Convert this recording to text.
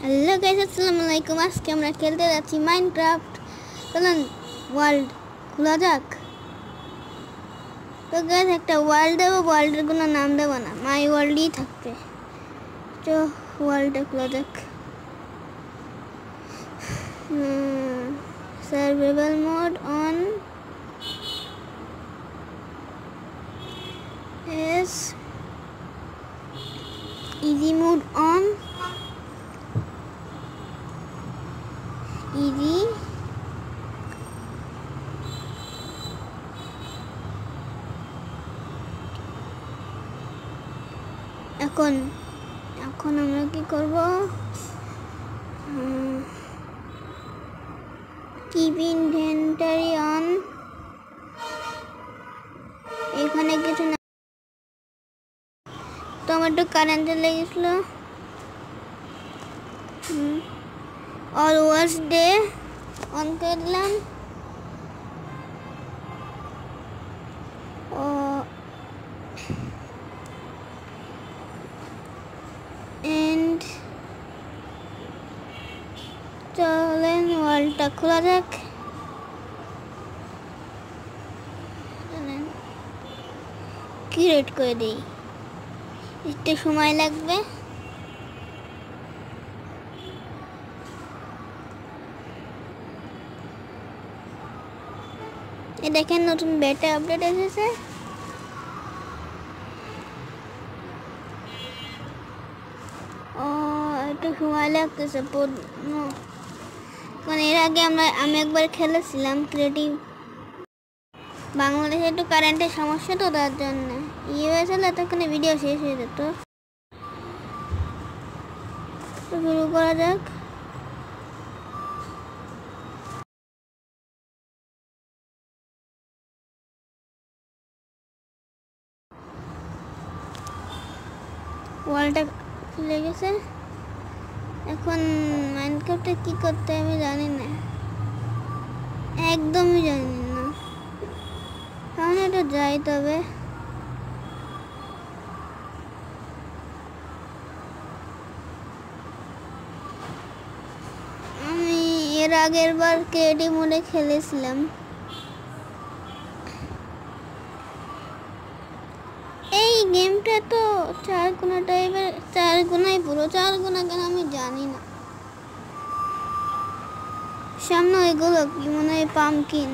Hello guys, আসসালামু আলাইকুম। আজকে আমরা খেলতে যাচ্ছি মাইনক্রাফট। চলুন ওয়ার্ল্ড খোলা যাক। তো গাইস, একটা ওয়ার্ল্ড দেবো, ওয়ার্ল্ডের কোনো নাম দেবো না, মাই ওয়ার্ল্ডই থাকবে। তো ওয়ার্ল্ডটা খোলা যাক। Survival mode on, S easy mode on, easy এখন আমরা কি করব? Keep inventory on. এখানে কিছু না, তো আমার একটু কারেন্ট চলে গেছিল। অল ওয়াচ ডে অন করলাম। এন্ড চলেন ওয়ার্ল্ডটা খোলা যাক। ক্রিয়েট করে দিই, একটু সময় লাগবে। এ দেখেন, নতুন বেটা আপডেট এসেছে। একটু সময় লাগতেছে, কারণ এর আগে আমি একবার খেলেছিলাম ক্রিয়েটিভ। বাংলাদেশে একটু কারেন্টের সমস্যা, তো তার জন্য ইয়ে হয়েছিল, এতক্ষণে ভিডিও শেষ হয়ে যেত। শুরু করা যাক। ওয়ালটা খুলে গেছে। এখন মাইনক্রাফটে কি করতে আমি জানি না, একদমই জানি না। তাহলে একটু যাই, তবে আমি এর আগের বার ক্রিয়েটিভ মোডে খেলেছিলাম। এই গেমটা তো 4 গুণা টাইপের, 4 গুণাই পুরো। 4 গুণা কেন আমি জানি না। সামনে ওইগুলো কি মনে হয় পামকিন।